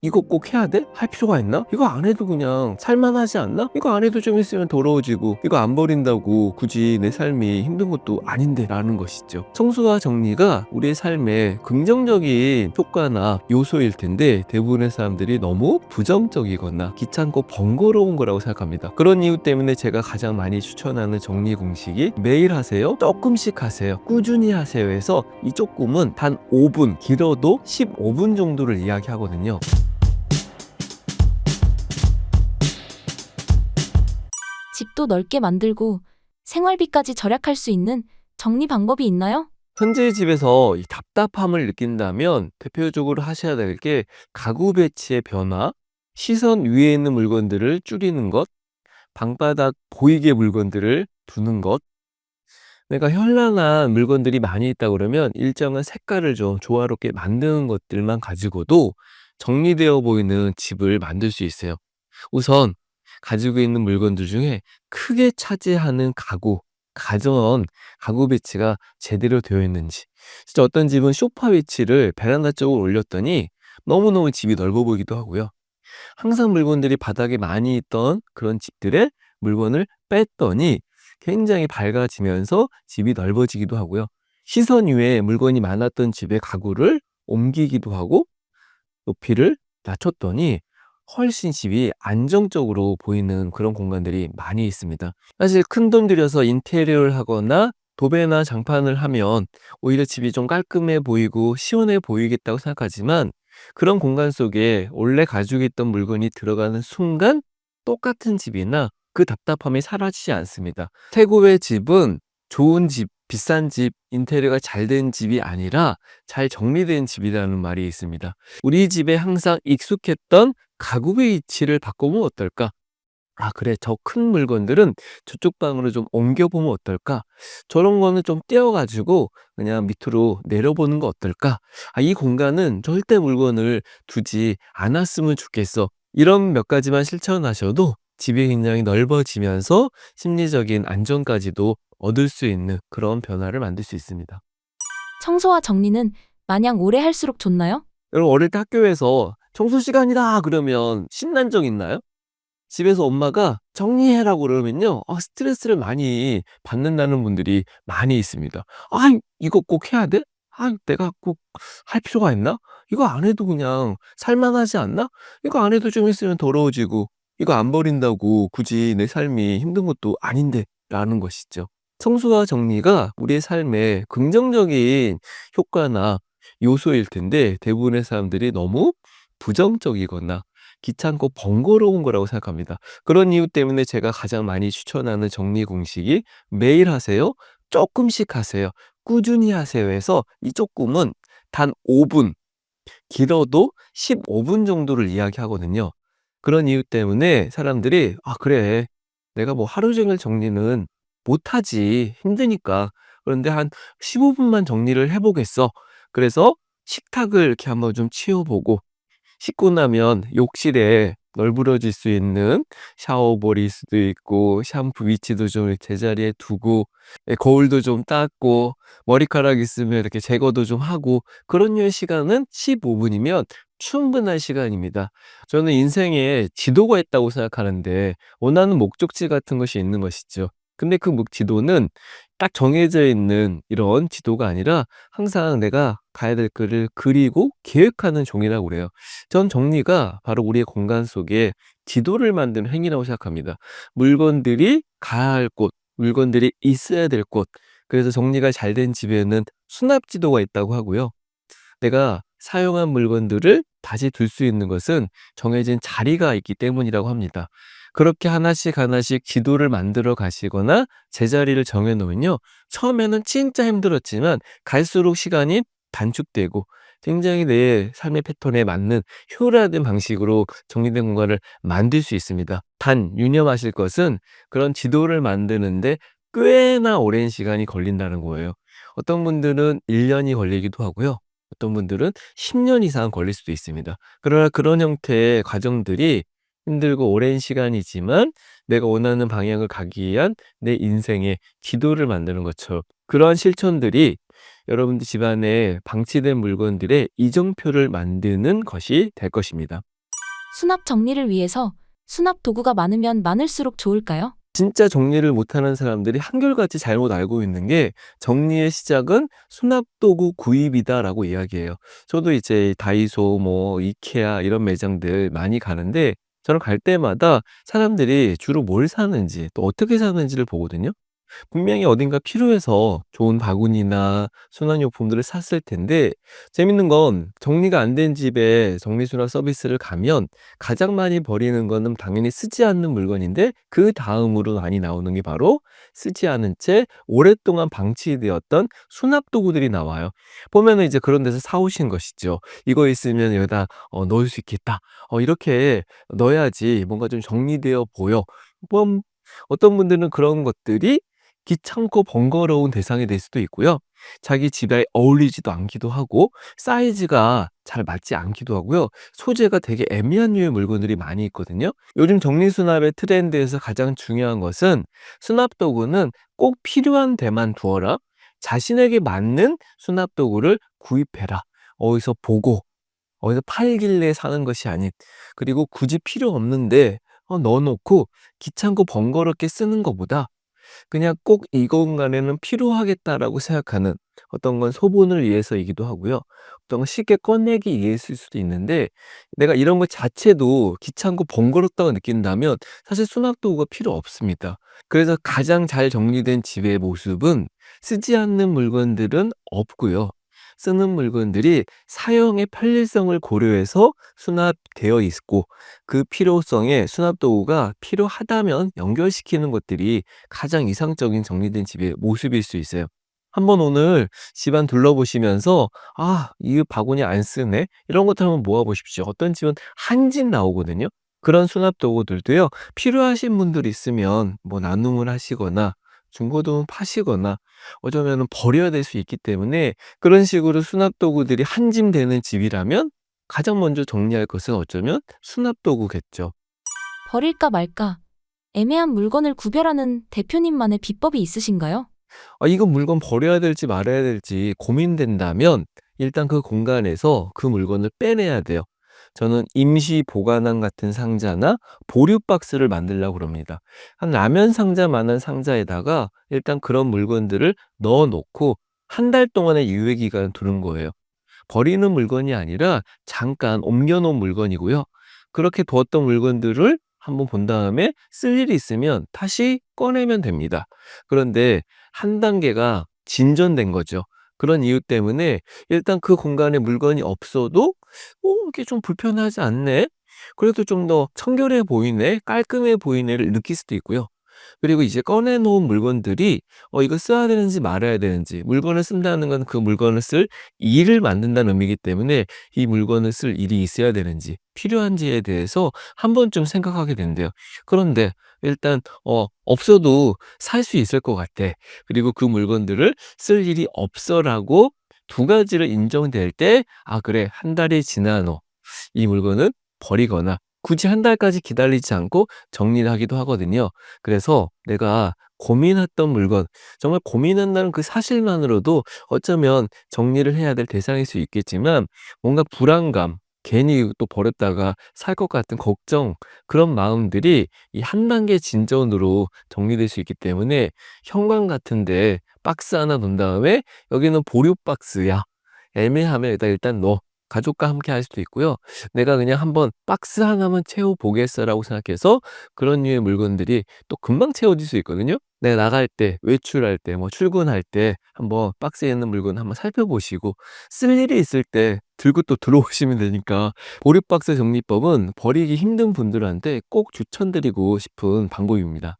이거 꼭 해야 돼? 할 필요가 있나? 이거 안 해도 그냥 살만하지 않나? 이거 안 해도 좀 있으면 더러워지고 이거 안 버린다고 굳이 내 삶이 힘든 것도 아닌데 라는 것이죠. 청소와 정리가 우리의 삶에 긍정적인 효과나 요소일 텐데 대부분의 사람들이 너무 부정적이거나 귀찮고 번거로운 거라고 생각합니다. 그런 이유 때문에 제가 가장 많이 추천하는 정리 공식이 매일 하세요, 조금씩 하세요, 꾸준히 하세요 해서 이 조금은 단 5분, 길어도 15분 정도를 이야기하거든요. 집도 넓게 만들고 생활비까지 절약할 수 있는 정리 방법이 있나요? 현재 집에서 이 답답함을 느낀다면 대표적으로 하셔야 될 게 가구 배치의 변화, 시선 위에 있는 물건들을 줄이는 것, 방바닥 보이게 물건들을 두는 것. 내가 현란한 물건들이 많이 있다 그러면 일정한 색깔을 좀 조화롭게 만드는 것들만 가지고도 정리되어 보이는 집을 만들 수 있어요. 우선 가지고 있는 물건들 중에 크게 차지하는 가구, 가전, 가구 배치가 제대로 되어 있는지. 진짜 어떤 집은 소파 위치를 베란다 쪽으로 올렸더니 너무너무 집이 넓어 보이기도 하고요. 항상 물건들이 바닥에 많이 있던 그런 집들의 물건을 뺐더니 굉장히 밝아지면서 집이 넓어지기도 하고요. 시선 위에 물건이 많았던 집의 가구를 옮기기도 하고 높이를 낮췄더니 훨씬 집이 안정적으로 보이는 그런 공간들이 많이 있습니다. 사실 큰돈 들여서 인테리어를 하거나 도배나 장판을 하면 오히려 집이 좀 깔끔해 보이고 시원해 보이겠다고 생각하지만 그런 공간 속에 원래 가지고 있던 물건이 들어가는 순간 똑같은 집이나 그 답답함이 사라지지 않습니다. 최고의 집은 좋은 집, 비싼 집, 인테리어가 잘 된 집이 아니라 잘 정리된 집이라는 말이 있습니다. 우리 집에 항상 익숙했던 가구의 위치를 바꿔보면 어떨까? 아, 그래. 저 큰 물건들은 저쪽 방으로 좀 옮겨보면 어떨까? 저런 거는 좀 떼어가지고 그냥 밑으로 내려보는 거 어떨까? 아, 이 공간은 절대 물건을 두지 않았으면 좋겠어. 이런 몇 가지만 실천하셔도 집이 굉장히 넓어지면서 심리적인 안정까지도 얻을 수 있는 그런 변화를 만들 수 있습니다. 청소와 정리는 마냥 오래 할수록 좋나요? 여러분 어릴 때 학교에서 청소 시간이다 그러면 신난 적 있나요? 집에서 엄마가 정리해라고 그러면요. 스트레스를 많이 받는다는 분들이 많이 있습니다. 아, 이거 꼭 해야 돼? 아, 내가 꼭 할 필요가 있나? 이거 안 해도 그냥 살만하지 않나? 이거 안 해도 좀 있으면 더러워지고 이거 안 버린다고 굳이 내 삶이 힘든 것도 아닌데 라는 것이죠. 청소와 정리가 우리의 삶에 긍정적인 효과나 요소일 텐데 대부분의 사람들이 너무 부정적이거나 귀찮고 번거로운 거라고 생각합니다. 그런 이유 때문에 제가 가장 많이 추천하는 정리 공식이 매일 하세요, 조금씩 하세요, 꾸준히 하세요 해서 이 조금은 단 5분, 길어도 15분 정도를 이야기하거든요. 그런 이유 때문에 사람들이 아, 그래. 내가 뭐 하루 종일 정리는 못하지. 힘드니까. 그런데 한 15분만 정리를 해보겠어. 그래서 식탁을 이렇게 한번 좀 치워보고 씻고 나면 욕실에 널브러질 수 있는 샤워볼일 수도 있고 샴푸 위치도 좀 제자리에 두고 거울도 좀 닦고 머리카락 있으면 이렇게 제거도 좀 하고 그런 류의 시간은 15분이면 충분한 시간입니다. 저는 인생에 지도가 있다고 생각하는데 원하는 목적지 같은 것이 있는 것이죠. 근데 그 지도는 딱 정해져 있는 이런 지도가 아니라 항상 내가 가야 될 거를 그리고 계획하는 종이라고 그래요. 전 정리가 바로 우리의 공간 속에 지도를 만드는 행위라고 생각합니다. 물건들이 가야 할 곳, 물건들이 있어야 될 곳. 그래서 정리가 잘 된 집에는 수납 지도가 있다고 하고요. 내가 사용한 물건들을 다시 둘 수 있는 것은 정해진 자리가 있기 때문이라고 합니다. 그렇게 하나씩 하나씩 지도를 만들어 가시거나 제자리를 정해 놓으면요. 처음에는 진짜 힘들었지만 갈수록 시간이 단축되고 굉장히 내 삶의 패턴에 맞는 효율화된 방식으로 정리된 공간을 만들 수 있습니다. 단 유념하실 것은 그런 지도를 만드는데 꽤나 오랜 시간이 걸린다는 거예요. 어떤 분들은 1년이 걸리기도 하고요. 어떤 분들은 10년 이상 걸릴 수도 있습니다. 그러나 그런 형태의 과정들이 힘들고 오랜 시간이지만 내가 원하는 방향을 가기 위한 내 인생의 지도를 만드는 것처럼 그러한 실천들이 여러분들 집안에 방치된 물건들의 이정표를 만드는 것이 될 것입니다. 수납 정리를 위해서 수납 도구가 많으면 많을수록 좋을까요? 진짜 정리를 못하는 사람들이 한결같이 잘못 알고 있는 게 정리의 시작은 수납도구 구입이다라고 이야기해요. 저도 이제 다이소, 뭐 이케아 이런 매장들 많이 가는데 저는 갈 때마다 사람들이 주로 뭘 사는지 또 어떻게 사는지를 보거든요. 분명히 어딘가 필요해서 좋은 바구니나 수납용품들을 샀을 텐데 재밌는 건 정리가 안 된 집에 정리수납 서비스를 가면 가장 많이 버리는 거는 당연히 쓰지 않는 물건인데 그다음으로 많이 나오는 게 바로 쓰지 않은 채 오랫동안 방치되었던 수납도구들이 나와요. 보면은 이제 그런 데서 사 오신 것이죠. '이거 있으면 여기다 넣을 수 있겠다. 이렇게 넣어야지 뭔가 좀 정리되어 보여.' 뭐 어떤 분들은 그런 것들이 귀찮고 번거로운 대상이 될 수도 있고요. 자기 집에 어울리지도 않기도 하고 사이즈가 잘 맞지 않기도 하고요. 소재가 되게 애매한 류의 물건들이 많이 있거든요. 요즘 정리수납의 트렌드에서 가장 중요한 것은 수납 도구는 꼭 필요한 데만 두어라. 자신에게 맞는 수납 도구를 구입해라. 어디서 보고 어디서 팔길래 사는 것이 아닌, 그리고 굳이 필요 없는데 넣어 놓고 귀찮고 번거롭게 쓰는 것보다 그냥 꼭 이 공간에는 필요하겠다라고 생각하는, 어떤 건 소분을 위해서이기도 하고요. 어떤 건 쉽게 꺼내기 위해서일 수도 있는데 내가 이런 것 자체도 귀찮고 번거롭다고 느낀다면 사실 수납 도구가 필요 없습니다. 그래서 가장 잘 정리된 집의 모습은 쓰지 않는 물건들은 없고요. 쓰는 물건들이 사용의 편리성을 고려해서 수납되어 있고 그 필요성에 수납 도구가 필요하다면 연결시키는 것들이 가장 이상적인 정리된 집의 모습일 수 있어요. 한번 오늘 집안 둘러보시면서 '아 이 바구니 안 쓰네.' 이런 것들 한번 모아 보십시오. 어떤 집은 한 집 나오거든요. 그런 수납 도구들도요. 필요하신 분들 있으면 뭐 나눔을 하시거나 중고도 파시거나 어쩌면은 버려야 될 수 있기 때문에, 그런 식으로 수납 도구들이 한 짐 되는 집이라면 가장 먼저 정리할 것은 어쩌면 수납 도구겠죠. 버릴까 말까 애매한 물건을 구별하는 대표님만의 비법이 있으신가요? 이거 물건 버려야 될지 말아야 될지 고민된다면 일단 그 공간에서 그 물건을 빼내야 돼요. 저는 임시 보관함 같은 상자나 보류 박스를 만들려고 그럽니다. 한 라면 상자만한 상자에다가 일단 그런 물건들을 넣어 놓고 한 달 동안의 유예 기간을 두는 거예요. 버리는 물건이 아니라 잠깐 옮겨 놓은 물건이고요. 그렇게 두었던 물건들을 한번 본 다음에 쓸 일이 있으면 다시 꺼내면 됩니다. 그런데 한 단계가 진전된 거죠. 그런 이유 때문에 일단 그 공간에 물건이 없어도 '이게 좀 불편하지 않네. 그래도 좀 더 청결해 보이네. 깔끔해 보이네.'를 느낄 수도 있고요. 그리고 이제 꺼내 놓은 물건들이 이거 써야 되는지 말아야 되는지, 물건을 쓴다는 건 그 물건을 쓸 일을 만든다는 의미이기 때문에 이 물건을 쓸 일이 있어야 되는지 필요한지에 대해서 한 번쯤 생각하게 된대요. 그런데 일단 없어도 살 수 있을 것 같아. 그리고 그 물건들을 쓸 일이 없어라고 두 가지를 인정될 때 '아 그래. 한 달이 지난 후 이 물건은 버리거나 굳이 한 달까지 기다리지 않고 정리를 하기도 하거든요. 그래서 내가 고민했던 물건, 정말 고민한다는 그 사실만으로도 어쩌면 정리를 해야 될 대상일 수 있겠지만 뭔가 불안감, 괜히 또 버렸다가 살 것 같은 걱정, 그런 마음들이 이 한 단계 진전으로 정리될 수 있기 때문에 현관 같은 데 박스 하나 놓은 다음에 "여기는 보류 박스야. 애매하면 여기다 일단 넣어." 가족과 함께 할 수도 있고요. 내가 그냥 한번 '박스 하나만 채워 보겠어.'라고 생각해서 그런 류의 물건들이 또 금방 채워질 수 있거든요. 내가 나갈 때, 외출할 때, 뭐 출근할 때 한번 박스에 있는 물건 한번 살펴보시고 쓸 일이 있을 때 들고 또 들어오시면 되니까, 보립박스 정리법은 버리기 힘든 분들한테 꼭 추천드리고 싶은 방법입니다.